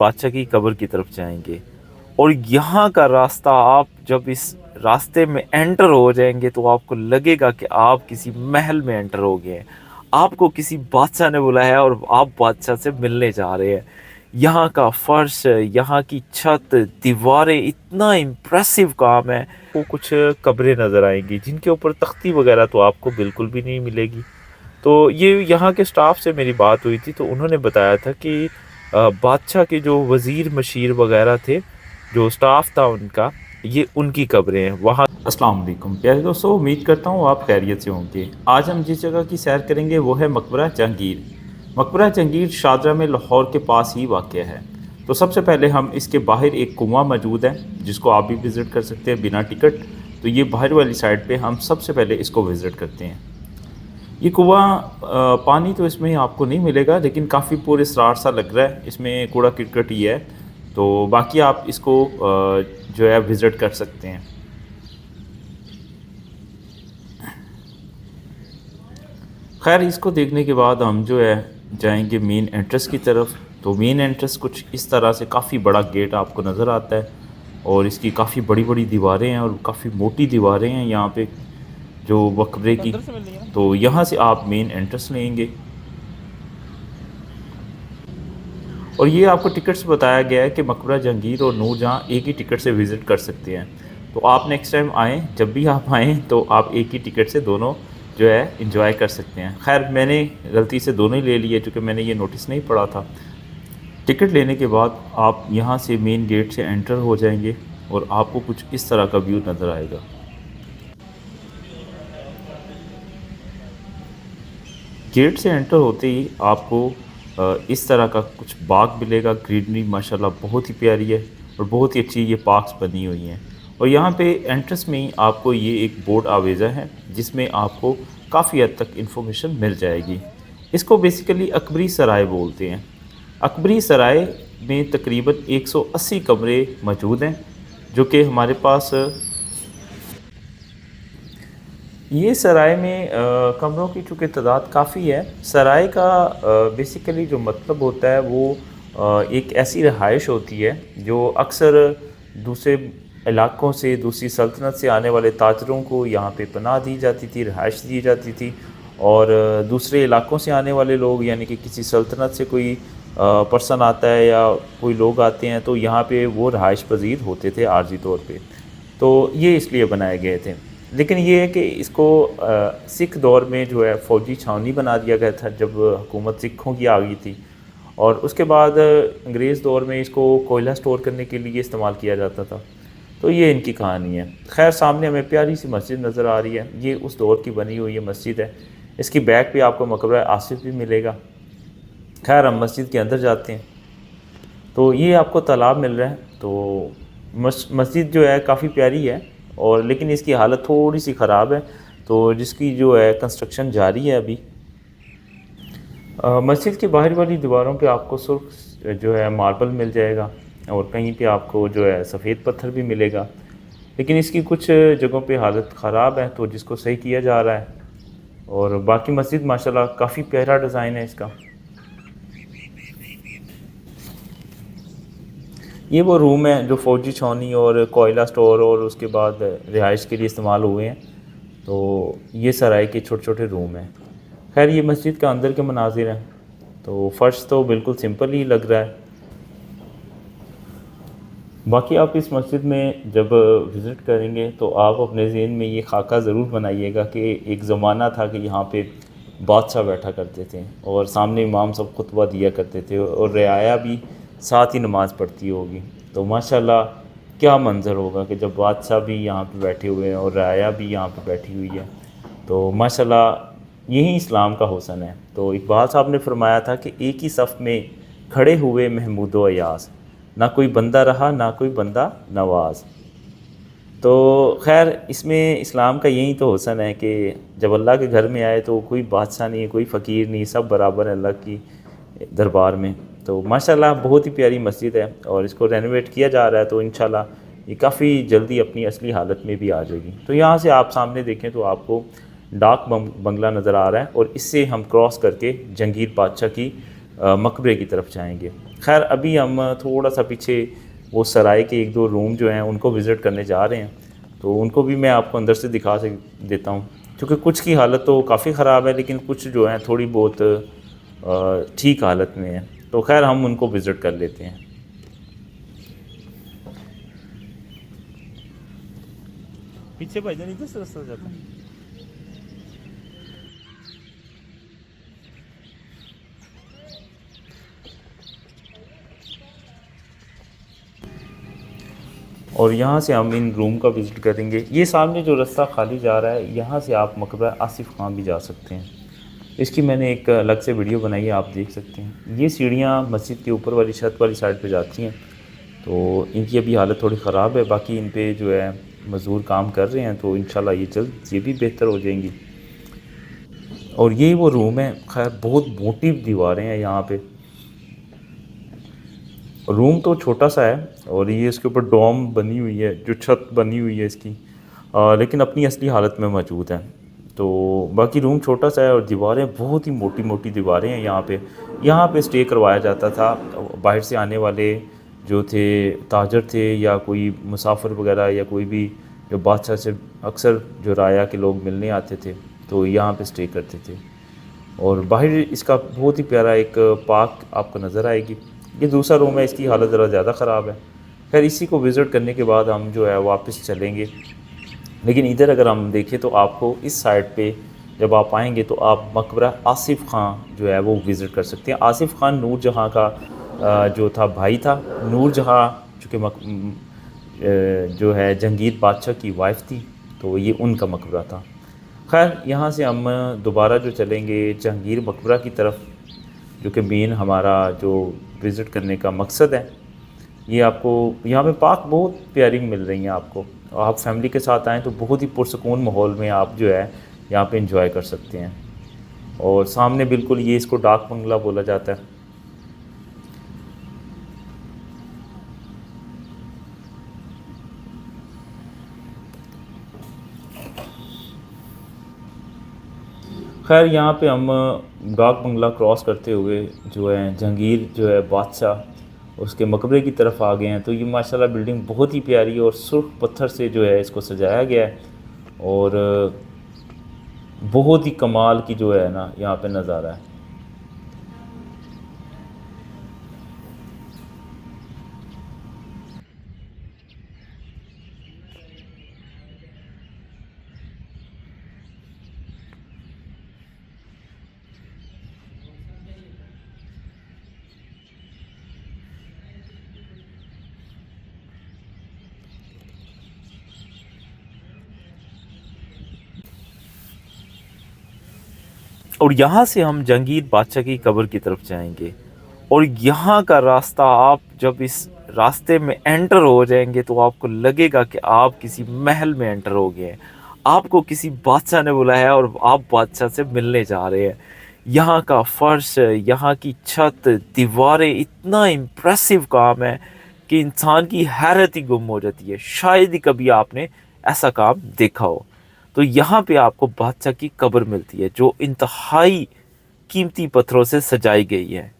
बादशाह की कब्र की तरफ जाएंगे। और यहाँ का रास्ता, आप जब इस रास्ते में एंटर हो जाएंगे तो आपको लगेगा कि आप किसी महल में एंटर हो गए हैं। आपको किसी बादशाह ने बुलाया है और आप बादशाह से मिलने जा रहे हैं। यहाँ का फर्श, यहाँ की छत, दीवारें, इतना इम्प्रेसिव काम है। वो कुछ कब्रें नज़र आएंगी जिनके ऊपर तख्ती वगैरह तो आपको बिल्कुल भी नहीं मिलेगी। तो ये यहाँ के स्टाफ से मेरी बात हुई थी तो उन्होंने बताया था कि बादशाह के जो वज़ीर मशीर वगैरह थे, जो स्टाफ था उनका, ये उनकी कब्रें हैं वहाँ। अस्सलाम वालेकुम प्यारे दोस्तों, उम्मीद करता हूँ आप खैरियत से होंगे। आज हम जिस जगह की सैर करेंगे वो है मकबरा जहांगीर। मकबरा जहांगीर शारजा में लाहौर के पास ही वाक़या है। तो सबसे पहले हम इसके बाहर एक कुआं मौजूद है जिसको आप भी विज़िट कर सकते हैं बिना टिकट। तो ये बाहर वाली साइड पे हम सबसे पहले इसको विज़िट करते हैं। ये कुआं, पानी तो इसमें आपको नहीं मिलेगा लेकिन काफ़ी पुरअसरार सा लग रहा है, इसमें कूड़ा करकट ही है। तो बाकी आप इसको जो है विज़िट कर सकते हैं। खैर, इसको देखने के बाद हम जो है जाएंगे मेन एंट्रेंस की तरफ। तो मेन एंट्रेंस कुछ इस तरह से, काफ़ी बड़ा गेट आपको नज़र आता है और इसकी काफ़ी बड़ी बड़ी दीवारें हैं और काफ़ी मोटी दीवारें हैं यहाँ पे जो मकबरे की। तो यहाँ से आप मेन एंट्रेंस लेंगे और ये आपको टिकट से बताया गया है कि मकबरा जहांगीर और नूरजहाँ एक ही टिकट से विज़िट कर सकते हैं। तो आप नेक्स्ट टाइम आएँ, जब भी आप आएँ तो आप एक ही टिकट से दोनों जो है इंजॉय कर सकते हैं। खैर, मैंने गलती से दोनों ही ले लिए क्योंकि मैंने ये नोटिस नहीं पढ़ा था। टिकट लेने के बाद आप यहाँ से मेन गेट से एंटर हो जाएंगे और आपको कुछ इस तरह का व्यू नज़र आएगा। गेट से एंटर होते ही आपको इस तरह का कुछ बाग मिलेगा। ग्रीनरी माशाल्लाह बहुत ही प्यारी है और बहुत ही अच्छी ये पार्क्स बनी हुई हैं। और यहाँ पे एंट्रेंस में ही आपको ये एक बोर्ड आवेज़ा है जिसमें आपको काफ़ी हद तक इन्फॉर्मेशन मिल जाएगी। इसको बेसिकली अकबरी सराय बोलते हैं। अकबरी सराय में तकरीबन 180 कमरे मौजूद हैं जो कि हमारे पास। ये सराय में कमरों की चूँकि तादाद काफ़ी है। सराय का बेसिकली जो मतलब होता है वो एक ऐसी रहाइश होती है जो अक्सर दूसरे इलाक़ों से, दूसरी सल्तनत से आने वाले ताजरों को यहाँ पे पनाह दी जाती थी, रहाइश दी जाती थी। और दूसरे इलाक़ों से आने वाले लोग, यानी कि किसी सल्तनत से कोई पर्सन आता है या कोई लोग आते हैं तो यहाँ पे वो रहाइश पज़ीर होते थे आर्ज़ी तौर पे। तो ये इसलिए बनाए गए थे। लेकिन ये है कि इसको सिख दौर में जो है फ़ौजी छावनी बना दिया गया था जब हुकूमत सिखों की आ गई थी। और उसके बाद अंग्रेज़ दौर में इसको कोयला स्टोर करने के लिए इस्तेमाल किया जाता था। तो ये इनकी कहानी है। खैर, सामने हमें प्यारी सी मस्जिद नज़र आ रही है। ये उस दौर की बनी हुई ये मस्जिद है। इसकी बैक पे आपको मकबरा आसिफ भी मिलेगा। खैर, हम मस्जिद के अंदर जाते हैं तो ये आपको तालाब मिल रहा है। तो मस्जिद जो है काफ़ी प्यारी है और लेकिन इसकी हालत थोड़ी सी ख़राब है, तो जिसकी जो है कंस्ट्रक्शन जारी है अभी। मस्जिद की बाहर वाली दीवारों पे आपको सुर्ख जो है मार्बल मिल जाएगा और कहीं पे आपको जो है सफ़ेद पत्थर भी मिलेगा। लेकिन इसकी कुछ जगहों पे हालत ख़राब है तो जिसको सही किया जा रहा है। और बाकी मस्जिद माशाल्लाह काफ़ी प्यारा डिज़ाइन है इसका। ये वो रूम है जो फ़ौजी छावनी और कोयला स्टोर और उसके बाद रिहाइश के लिए इस्तेमाल हुए हैं। तो ये सराय के छोटे छोटे रूम हैं। खैर, ये मस्जिद का अंदर के मनाजिर हैं। तो फ़र्श तो बिल्कुल सिंपल ही लग रहा है। बाकी आप इस मस्जिद में जब विज़िट करेंगे तो आप अपने ज़हन में ये खाका ज़रूर बनाइएगा कि एक ज़माना था कि यहाँ पे बादशाह बैठा करते थे और सामने इमाम सब खुतबा दिया करते थे और रियाया भी साथ ही नमाज़ पढ़ती होगी। तो माशाल्लाह क्या मंज़र होगा कि जब बादशाह भी यहाँ पे बैठे हुए हैं और रियाया भी यहाँ पे बैठी हुई है। तो माशाल्लाह यही इस्लाम का हुस्न है। तो इकबाल साहब ने फरमाया था कि एक ही सफ़ में खड़े हुए महमूद व अयाज़, ना कोई बंदा रहा ना कोई बंदा नवाज। तो खैर, इसमें इस्लाम का यही तो हुस्न है कि जब अल्लाह के घर में आए तो कोई बादशाह नहीं, कोई फ़कीर नहीं, सब बराबर है अल्लाह की दरबार में। तो माशाल्लाह बहुत ही प्यारी मस्जिद है और इसको रेनोवेट किया जा रहा है तो इंशाल्लाह ये काफ़ी जल्दी अपनी असली हालत में भी आ जाएगी। तो यहाँ से आप सामने देखें तो आपको डाक बंगला नज़र आ रहा है और इससे हम क्रॉस करके जहांगीर बादशाह की मकबरे की तरफ जाएंगे। खैर अभी हम थोड़ा सा पीछे वो सराय के एक दो रूम जो हैं उनको विज़िट करने जा रहे हैं, तो उनको भी मैं आपको अंदर से दिखा सक देता हूँ, क्योंकि कुछ की हालत तो काफ़ी ख़राब है लेकिन कुछ जो हैं थोड़ी बहुत ठीक हालत में है। तो खैर हम उनको विज़िट कर लेते हैं। पीछे भाईजान इधर से रास्ता जाता है। और यहाँ से हम इन रूम का विज़िट करेंगे। ये सामने जो रास्ता खाली जा रहा है, यहाँ से आप मकबरा आसिफ खान भी जा सकते हैं। इसकी मैंने एक अलग से वीडियो बनाई है, आप देख सकते हैं। ये सीढ़ियाँ मस्जिद के ऊपर वाली छत वाली साइड पे जाती हैं, तो इनकी अभी हालत थोड़ी ख़राब है। बाकी इन पे जो है मज़दूर काम कर रहे हैं, तो इंशाल्लाह ये जल्द ये भी बेहतर हो जाएंगी। और यही वो रूम है। खैर बहुत मोटी दीवारें हैं यहाँ पे। रूम तो छोटा सा है और ये इसके ऊपर डोम बनी हुई है, जो छत बनी हुई है इसकी, लेकिन अपनी असली हालत में मौजूद है। तो बाकी रूम छोटा सा है और दीवारें बहुत ही मोटी मोटी दीवारें हैं यहाँ पे स्टे करवाया जाता था। बाहर से आने वाले जो थे ताजर थे या कोई मुसाफिर वगैरह या कोई भी जो बादशाह से अक्सर जो राया के लोग मिलने आते थे, तो यहाँ पे स्टे करते थे। और बाहर इसका बहुत ही प्यारा एक पार्क आपको नज़र आएगी। ये दूसरा रूम है, इसकी हालत ज़रा ज़्यादा ख़राब है। खैर इसी को विज़िट करने के बाद हम जो है वापस चलेंगे। लेकिन इधर अगर हम देखें तो आपको इस साइड पे जब आप आएंगे तो आप मकबरा आसिफ खान जो है वो विज़िट कर सकते हैं। आसिफ खान नूर जहाँ का जो था भाई था। नूर जहाँ चूँकि जो है जहांगीर बादशाह की वाइफ थी, तो ये उनका मकबरा था। खैर यहाँ से हम दोबारा जो चलेंगे जहांगीर मकबरा की तरफ, जो कि मेन हमारा जो विज़िट करने का मकसद है। ये आपको यहाँ पे पार्क बहुत प्यारी मिल रही हैं आपको। आप फैमिली के साथ आएँ तो बहुत ही पुरसकून माहौल में आप जो है यहाँ पे एंजॉय कर सकते हैं। और सामने बिल्कुल ये इसको डाक बंगला बोला जाता है। खैर यहाँ पे हम डाक बंगला क्रॉस करते हुए जो है जहांगीर जो है बादशाह उसके मकबरे की तरफ आ गए हैं। तो ये माशाल्लाह बिल्डिंग बहुत ही प्यारी और सुर्ख पत्थर से जो है इसको सजाया गया है। और बहुत ही कमाल की जो है ना यहाँ पे नज़ारा है। और यहाँ से हम जहांगीर बादशाह की कब्र की तरफ जाएंगे। और यहाँ का रास्ता, आप जब इस रास्ते में एंटर हो जाएंगे तो आपको लगेगा कि आप किसी महल में एंटर हो गए हैं। आपको किसी बादशाह ने बुलाया है और आप बादशाह से मिलने जा रहे हैं। यहाँ का फर्श, यहाँ की छत, दीवारें, इतना इम्प्रेसिव काम है कि इंसान की हैरत ही गुम हो जाती है। शायद ही कभी आपने ऐसा काम देखा हो। तो यहाँ पे आपको बादशाह की कब्र मिलती है जो इंतहाई कीमती पत्थरों से सजाई गई है।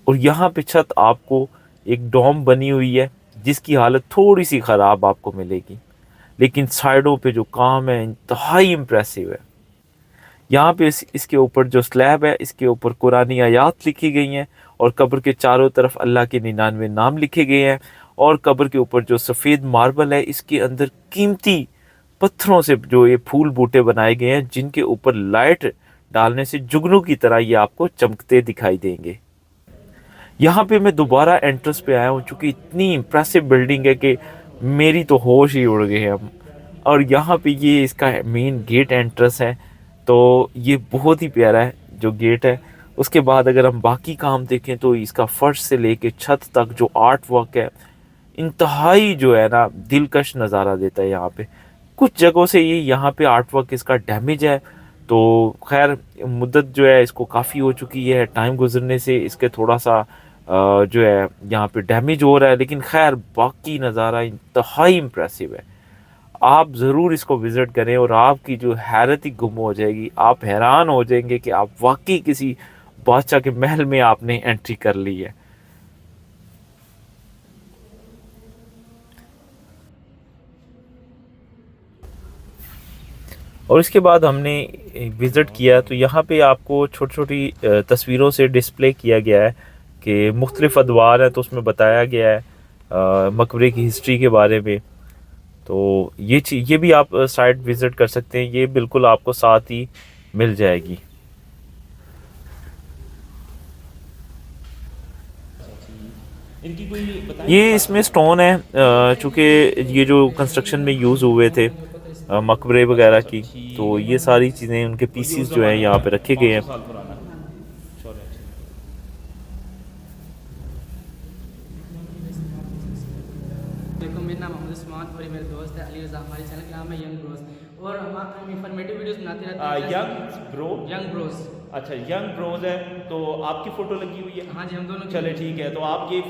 और यहाँ पे छत आपको एक डोम बनी हुई है जिसकी हालत थोड़ी सी ख़राब आपको मिलेगी, लेकिन साइडों पे जो काम है इंतहाई इम्प्रेसिव है। यहाँ पे इसके ऊपर जो स्लैब है इसके ऊपर कुरानी आयात लिखी गई हैं और कब्र के चारों तरफ अल्लाह के 99 नाम लिखे गए हैं। और कब्र के ऊपर जो सफ़ेद मार्बल है इसके अंदर कीमती पत्थरों से जो ये फूल बूटे बनाए गए हैं जिनके ऊपर लाइट डालने से जुगनू की तरह ये आपको चमकते दिखाई देंगे। यहाँ पे मैं दोबारा एंट्रेंस पे आया हूँ चूँकि इतनी इम्प्रेसिव बिल्डिंग है कि मेरी तो होश ही उड़ गए हैं हम। और यहाँ पे ये इसका मेन गेट एंट्रेंस है, तो ये बहुत ही प्यारा है जो गेट है। उसके बाद अगर हम बाकी काम देखें तो इसका फर्श से लेके छत तक जो आर्ट वर्क है इंतहाई जो है ना दिलकश नज़ारा देता है। यहाँ पे कुछ जगहों से ये यहाँ पे आर्ट वर्क इसका डैमेज है, तो खैर मुद्दत जो है इसको काफ़ी हो चुकी है, टाइम गुजरने से इसके थोड़ा सा जो है यहाँ पे डैमेज हो रहा है, लेकिन खैर बाकी नज़ारा इंतहाई इम्प्रेसिव है। आप ज़रूर इसको विज़िट करें और आपकी जो हैरत ही गुम हो जाएगी। आप हैरान हो जाएंगे कि आप वाकई किसी बादशाह के महल में आपने एंट्री कर ली है। और इसके बाद हमने विज़िट किया तो यहाँ पे आपको छोटी-छोटी तस्वीरों से डिस्प्ले किया गया है कि मुख्तलिफ़ अदवार हैं, तो उसमें बताया गया है मकबरे की हिस्ट्री के बारे में। तो ये भी आप साइट विज़िट कर सकते हैं, ये बिल्कुल आपको साथ ही मिल जाएगी। इनकी कोई ये इसमें स्टोन है, चूँकि ये जो कंस्ट्रक्शन में यूज़ हुए थे मकबरे वगैरह की, तो ये सारी चीज़ें उनके पीसीस जो हैं यहाँ पे रखे गए हैं। साल पुराना सॉरी देखो, मेरा नाम मोहम्मद उस्मान और ये मेरे दोस्त है अली रज़ा। हमारे चैनल का नाम है यंग ब्रोस और हम इंफॉर्मेटिव वीडियोस बनाते रहते हैं। Young Bros. अच्छा, यंग ब्रोज है, तो आपकी फ़ोटो लगी हुई है। हाँ जी, हम दोनों चले ठीक है, तो आप ये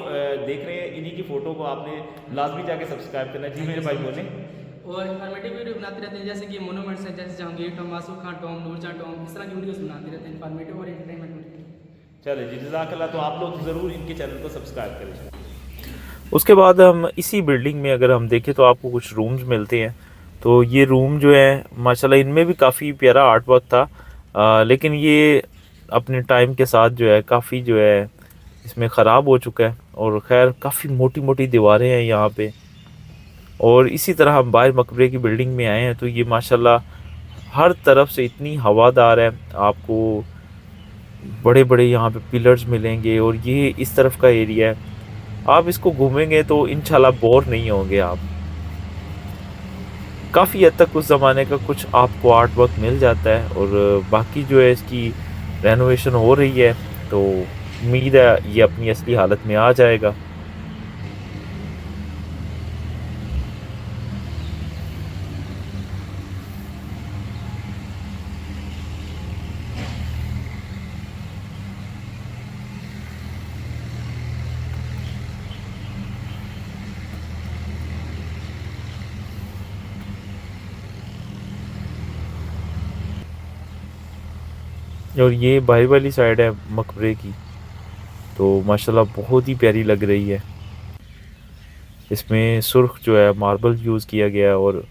देख रहे हैं, इन्हीं की फ़ोटो को आपने लाजमी जाके सब्सक्राइब करना। जी मेरे भाई बोले। और इंफॉर्मेटिव वीडियो बनाते रहते हैं, जैसे कि मोनूमेंट्स हैं, जैसे जहांगीर टॉम, मासूम खान टॉम, नूरजहां टॉम, इस तरह की वीडियोस बनाते रहते हैं, इंफॉर्मेटिव और एंटरटेनमेंट। चले जी, जज़ाकल्लाह। तो आप लोग ज़रूर इनके चैनल को सब्सक्राइब करें। उसके बाद हम इसी बिल्डिंग में अगर हम देखें तो आपको कुछ रूम्स मिलते हैं। तो ये रूम जो है माशाल्लाह इनमें भी काफ़ी प्यारा आर्ट वर्क था, लेकिन ये अपने टाइम के साथ जो है काफ़ी जो है इसमें ख़राब हो चुका है। और ख़ैर काफ़ी मोटी मोटी दीवारें हैं यहाँ पे। और इसी तरह हम बाहर मकबरे की बिल्डिंग में आए हैं तो ये माशाल्लाह हर तरफ से इतनी हवादार है, आपको बड़े बड़े यहाँ पे पिलर्स मिलेंगे। और ये इस तरफ का एरिया है, आप इसको घूमेंगे तो इंशाल्लाह बोर नहीं होंगे आप। काफ़ी हद तक उस ज़माने का कुछ आपको आर्ट वर्क मिल जाता है और बाकी जो है इसकी रेनोवेशन हो रही है, तो उम्मीद है ये अपनी असली हालत में आ जाएगा। और ये बाहर वाली साइड है मकबरे की, तो माशाल्लाह बहुत ही प्यारी लग रही है। इसमें सुर्ख जो है मार्बल यूज़ किया गया है और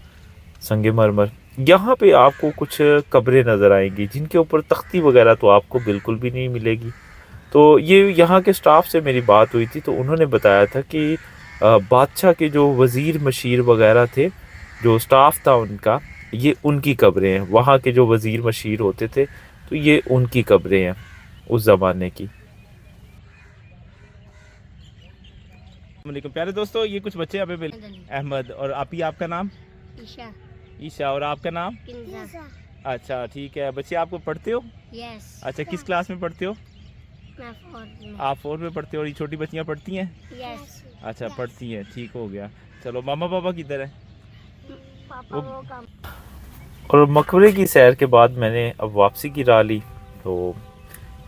संगे मरमर। यहाँ पे आपको कुछ कब्रें नज़र आएंगी जिनके ऊपर तख्ती वगैरह तो आपको बिल्कुल भी नहीं मिलेगी। तो ये यहाँ के स्टाफ से मेरी बात हुई थी तो उन्होंने बताया था कि बादशाह के जो वज़ीर मशीर वगैरह थे, जो स्टाफ था उनका, ये उनकी कब्रें हैं। वहाँ के जो वज़ीर मशीर होते थे तो ये उनकी कब्रें हैं उस ज़माने की। वालेकुम प्यारे दोस्तों, ये कुछ बच्चे यहाँ पे मिले। अहमद, और आप ही, आपका नाम? ईशा। ईशा। और आपका नाम? किंजा। अच्छा ठीक है। बच्चे आपको पढ़ते हो? यस। अच्छा, किस क्लास में पढ़ते हो? मैं 4 में। आप 4 में पढ़ते हो। और ये छोटी बच्चियाँ पढ़ती हैं? यस। अच्छा पढ़ती हैं, ठीक हो गया। चलो, मामा पापा किधर है? पापा वो काम। और मकबरे की सैर के बाद मैंने अब वापसी की राह ली। तो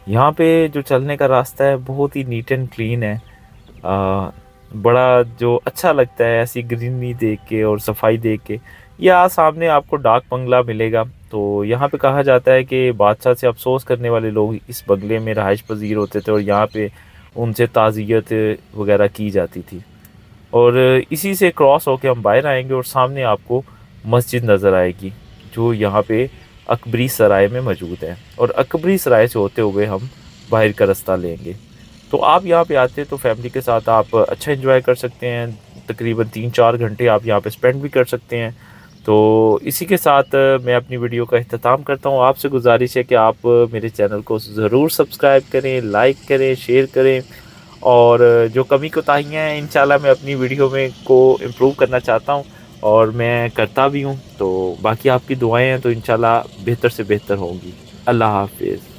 यहाँ पे जो चलने का रास्ता है बहुत ही नीट एंड क्लीन है। बड़ा जो अच्छा लगता है ऐसी ग्रीनरी देख के और सफाई देख के। यहाँ सामने आपको डाक बंगला मिलेगा। तो यहाँ पे कहा जाता है कि बादशाह से अफसोस करने वाले लोग इस बंगले में रहाइश पजीर होते थे और यहाँ पे उनसे ताज़ियत वगैरह की जाती थी। और इसी से क्रॉस होके हम बाहर आएंगे और सामने आपको मस्जिद नज़र आएगी जो यहाँ पे अकबरी सराय में मौजूद है। और अकबरी सराय से होते हुए हम बाहर का रास्ता लेंगे। तो आप यहाँ पे आते हैं तो फैमिली के साथ आप अच्छा एंजॉय कर सकते हैं। तकरीबन 3-4 घंटे आप यहाँ पे स्पेंड भी कर सकते हैं। तो इसी के साथ मैं अपनी वीडियो का इख्तिताम करता हूँ। आपसे गुजारिश है कि आप मेरे चैनल को ज़रूर सब्सक्राइब करें, लाइक करें, शेयर करें। और जो कमी कोताहियाँ हैं इंशाल्लाह मैं अपनी वीडियो में को इम्प्रूव करना चाहता हूँ और मैं करता भी हूँ। तो बाकी आपकी दुआएं हैं तो इंशाल्लाह बेहतर से बेहतर होंगी। अल्लाह हाफिज़।